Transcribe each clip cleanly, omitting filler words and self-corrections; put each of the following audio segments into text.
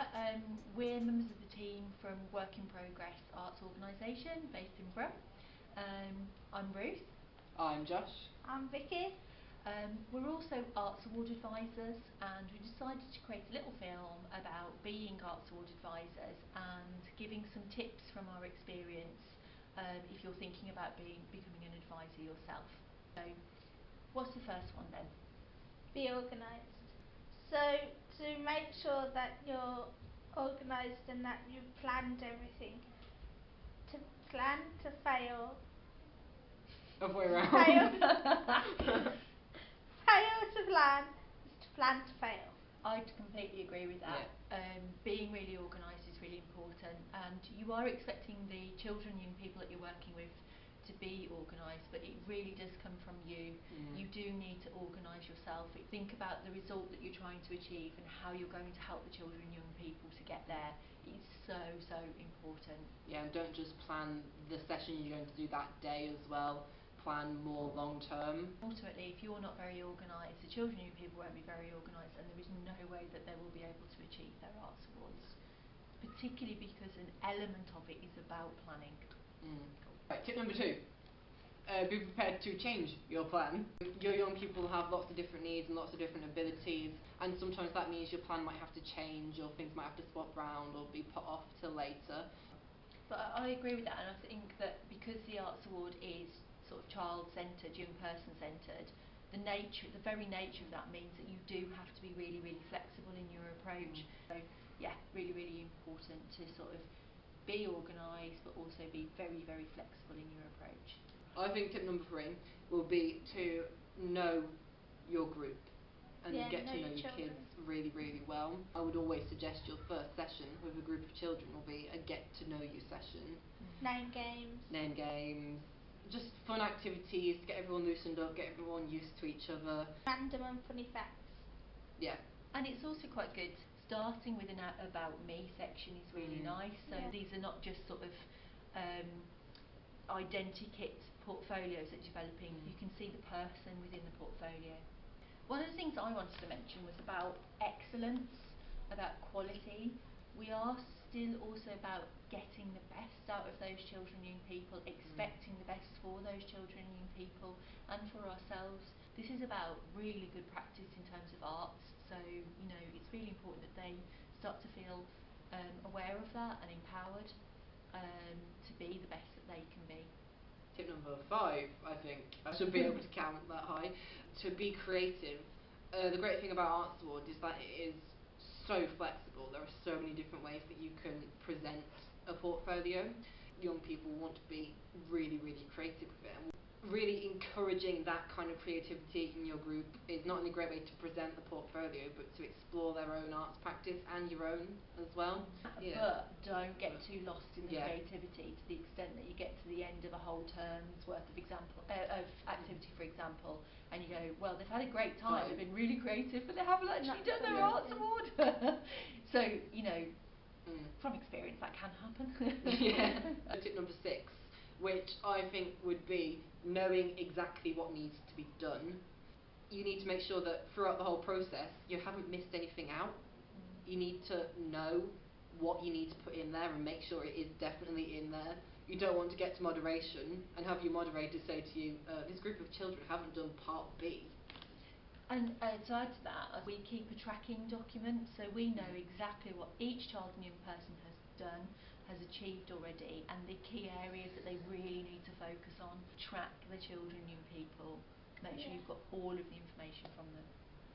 Hiya, we're members of the team from Work in Progress Arts Organisation based in Brum. I'm Ruth. I'm Josh. I'm Vicky. We're also Arts Award advisors, and we decided to create a little film about being Arts Award advisors and giving some tips from our experience if you're thinking about becoming an advisor yourself. So, what's the first one then? Be organised. So to make sure that you're organised and that you've planned everything, to plan to fail. Other way around. Fail to plan is to plan to fail. I completely agree with that. Yeah. Being really organised is really important, and you are expecting the children, young people that you're working with to be organised, but it really does come from you. You do need to organise yourself. Think about the result that you're trying to achieve and how you're going to help the children and young people to get there. It's so important. Yeah, and don't just plan the session you're going to do that day as well. Plan more long term. Ultimately, if you're not very organised, the children and young people won't be very organised, and there is no way that they will be able to achieve their arts awards, particularly because an element of it is about planning. Right, tip number 2. Be prepared to change your plan. Your young people have lots of different needs and lots of different abilities, and sometimes that means your plan might have to change, or things might have to swap round or be put off till later. But I agree with that, and I think that because the Arts Award is sort of child-centred, young person-centred, the very nature of that means that you do have to be really flexible in your approach. So yeah, really important to sort of be organised, but also be very flexible in your approach. I think tip number 3 will be to know your group and get to know your kids really well. I would always suggest your first session with a group of children will be a get to know you session. Name games. Just fun activities, get everyone loosened up, get everyone used to each other. Random and funny facts. Yeah. And it's also quite good starting with an About Me section is really nice. So these are not just sort of identikit portfolios that you're developing. You can see the person within the portfolio. One of the things I wanted to mention was about excellence, about quality. We are still also about getting the best out of those children and young people, expecting the best for those children and young people and for ourselves. This is about really good practice in terms of arts, so it's really important that they start to feel aware of that and empowered to be the best that they can be. Tip number 5, I think, I should be able to count that high, to be creative. The great thing about Arts Award is that it is so flexible. There are so many different ways that you can present a portfolio. Young people want to be really creative with it. And really encouraging that kind of creativity in your group is not only a great way to present the portfolio, but to explore their own arts practice and your own as well. But don't get too lost in the creativity to the extent that you get to the end of a whole term's worth of activity, for example, and you go, well, they've had a great time, they've been really creative, but they haven't actually done their arts award. So, from experience that can happen. Tip number 6, which I think would be knowing exactly what needs to be done. You need to make sure that throughout the whole process you haven't missed anything out. You need to know what you need to put in there and make sure it is definitely in there. You don't want to get to moderation and have your moderator say to you, this group of children haven't done part B. And to add to that, we keep a tracking document, so we know exactly what each child and young person has done, has achieved already, and the key areas that they really need to focus on. Track the children and young people, make sure you've got all of the information from them.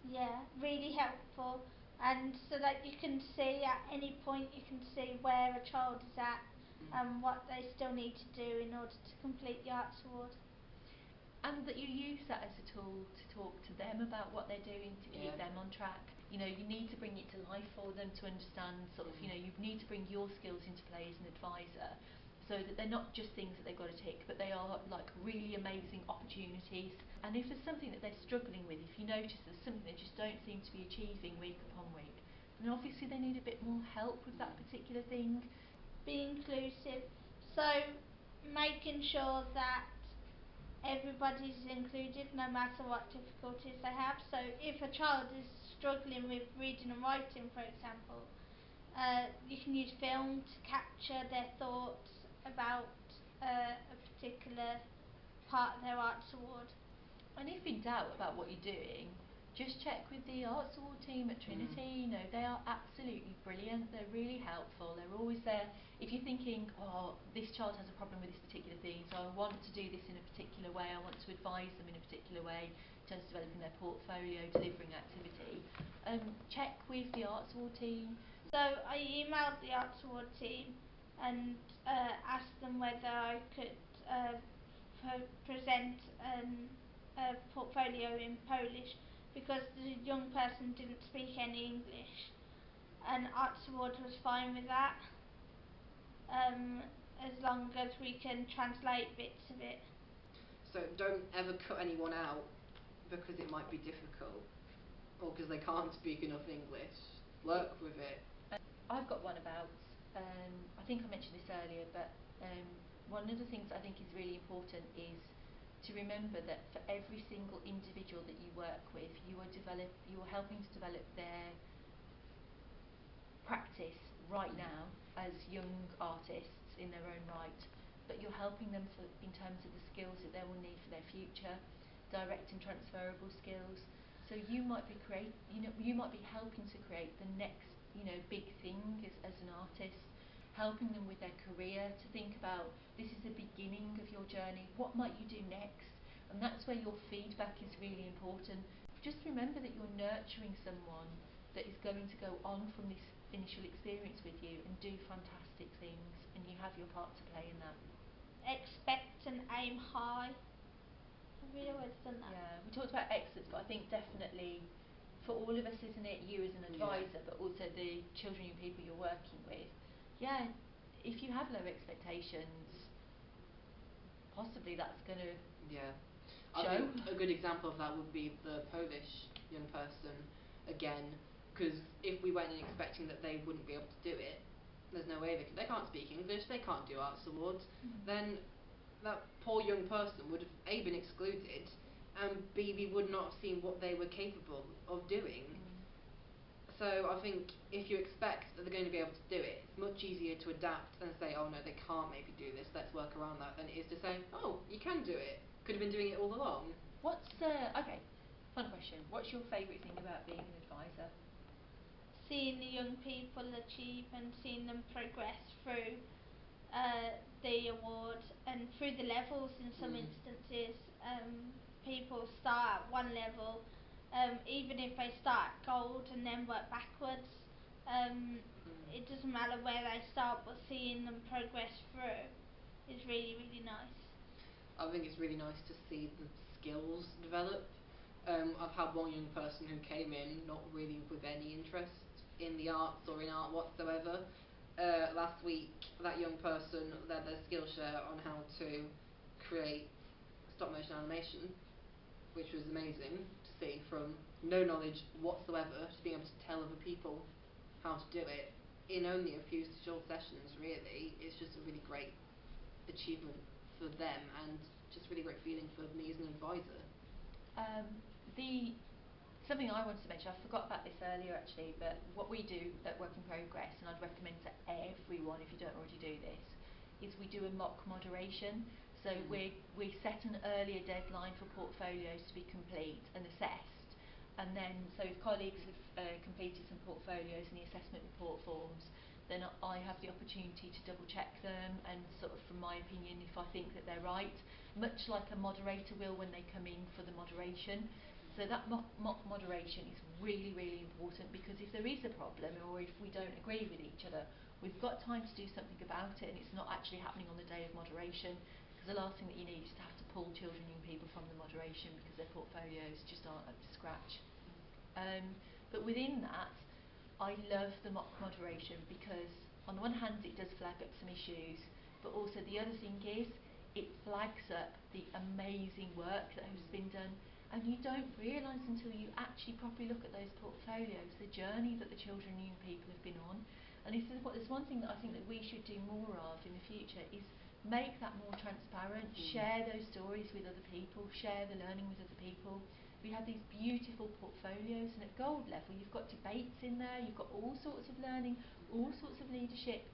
Yeah, really helpful, and so that you can see at any point, you can see where a child is at and what they still need to do in order to complete the Arts Award. And that you use that as a tool to talk to them about what they're doing to keep them on track. You need to bring it to life for them to understand you need to bring your skills into play as an advisor, so that they're not just things that they've got to tick, but they are like really amazing opportunities. And if there's something that they're struggling with, if you notice there's something they just don't seem to be achieving week upon week, then obviously they need a bit more help with that particular thing. Be inclusive, so making sure that everybody's included no matter what difficulties they have. So if a child is struggling with reading and writing, for example, You can use film to capture their thoughts about a particular part of their arts award. And if in doubt about what you're doing, just check with the Arts Award team at Trinity. You know, they are absolutely brilliant. They're really helpful. They're always there. If you're thinking, oh, this child has a problem with this particular thing, so I want to do this in a particular way, I want to advise them in a particular way in terms of developing their portfolio, delivering activity, check with the Arts Award team. So I emailed the Arts Award team and asked them whether I could present a portfolio in Polish, because the young person didn't speak any English, and Arts Award was fine with that, as long as we can translate bits of it. So don't ever cut anyone out because it might be difficult, or because they can't speak enough English. Work with it. I've got one about, I think I mentioned this earlier, but one of the things I think is really important is to remember that for every single individual that you work with, you are helping to develop their practice right now as young artists in their own right, but you're helping them in terms of the skills that they will need for their future, direct and transferable skills. So you might be you might be helping to create the next, big thing as an artist, helping them with their career, to think about, this is the beginning of your journey, what might you do next? And that's where your feedback is really important. Just remember that you're nurturing someone that is going to go on from this initial experience with you and do fantastic things, and you have your part to play in that. Expect and aim high. Have we always done that? Yeah, we talked about excellence, but I think definitely for all of us, isn't it, you as an advisor, but also the children and people you're working with, if you have low expectations, possibly that's going to Yeah. show. I think a good example of that would be the Polish young person, again, because if we went in expecting that they wouldn't be able to do it, there's no way they can't speak English, they can't do Arts Awards, then that poor young person would have A, been excluded, and B, we would not have seen what they were capable of doing. So I think if you expect that they're going to be able to do it, it's much easier to adapt than say, oh no, they can't maybe do this, let's work around that, than it is to say, oh, you can do it, could have been doing it all along. Okay, fun question. What's your favourite thing about being an advisor? Seeing the young people achieve and seeing them progress through the award and through the levels. In some instances, people start at one level, even if they start at gold and then work backwards. It doesn't matter where they start, but seeing them progress through is really, really nice. I think it's really nice to see the skills develop. I've had one young person who came in not really with any interest in the arts or in art whatsoever. Last week, that young person led their Skillshare on how to create stop motion animation, which was amazing to see, from no knowledge whatsoever to being able to tell other people how to do it in only a few short sessions. Really, it's just a really great achievement for them, and just really great feeling for me as an advisor. Something I wanted to mention, I forgot about this earlier actually, but what we do at Work in Progress, and I'd recommend to everyone if you don't already do this, is we do a mock moderation. So we set an earlier deadline for portfolios to be complete and assessed, and then so if colleagues have completed some portfolios and the assessment report forms, then I have the opportunity to double check them and sort of, from my opinion, if I think that they're right, much like a moderator will when they come in for the moderation. So that mock moderation is really, really important, because if there is a problem or if we don't agree with each other, we've got time to do something about it, and it's not actually happening on the day of moderation, because the last thing that you need is to have to pull children and young people from the moderation because their portfolios just aren't up to scratch. But within that, I love the mock moderation because on the one hand it does flag up some issues, but also the other thing is it flags up the amazing work that has been done. And you don't realise until you actually properly look at those portfolios the journey that the children and young people have been on. And there's one thing that I think that we should do more of in the future is make that more transparent, share those stories with other people, share the learning with other people, We have these beautiful portfolios, and at gold level you've got debates in there, you've got all sorts of learning, all sorts of leadership.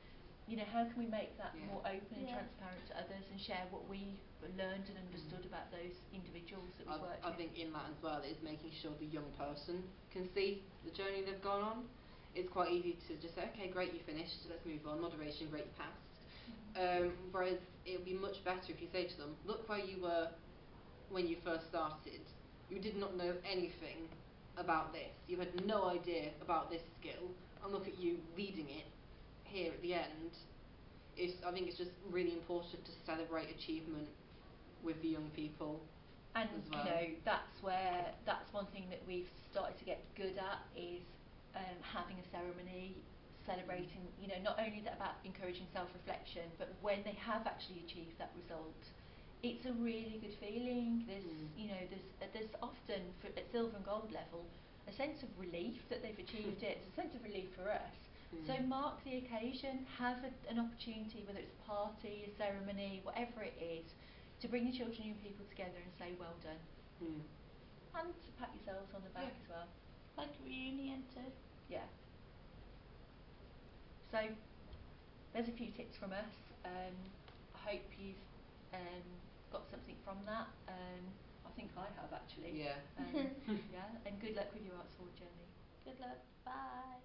You know, how can we make that Yeah. more open and Yeah. transparent to others, and share what we learned and understood about those individuals that we've worked I with? think in that as well is making sure the young person can see the journey they've gone on. It's quite easy to just say, okay, great, you finished, let's move on. Moderation, great, you passed. Whereas it would be much better if you say to them, look where you were when you first started. You did not know anything about this. You had no idea about this skill, and look at you leading it here at the end. I think it's just really important to celebrate achievement with the young people. And as well. you know, that's one thing that we've started to get good at is having a ceremony, celebrating, you know, not only that about encouraging self-reflection, but when they have actually achieved that result, it's a really good feeling. There's you know, there's often at silver and gold level a sense of relief that they've achieved it. It's a sense of relief for us. So mark the occasion, have an opportunity, whether it's a party, a ceremony, whatever it is, to bring your children and young people together and say well done. And to pat yourselves on the back as well. Like reunion too. Yeah. So there's a few tips from us. I hope you've got something from that. I think I have actually. Yeah. Yeah. And good luck with your Arts Forward journey. Good luck. Bye.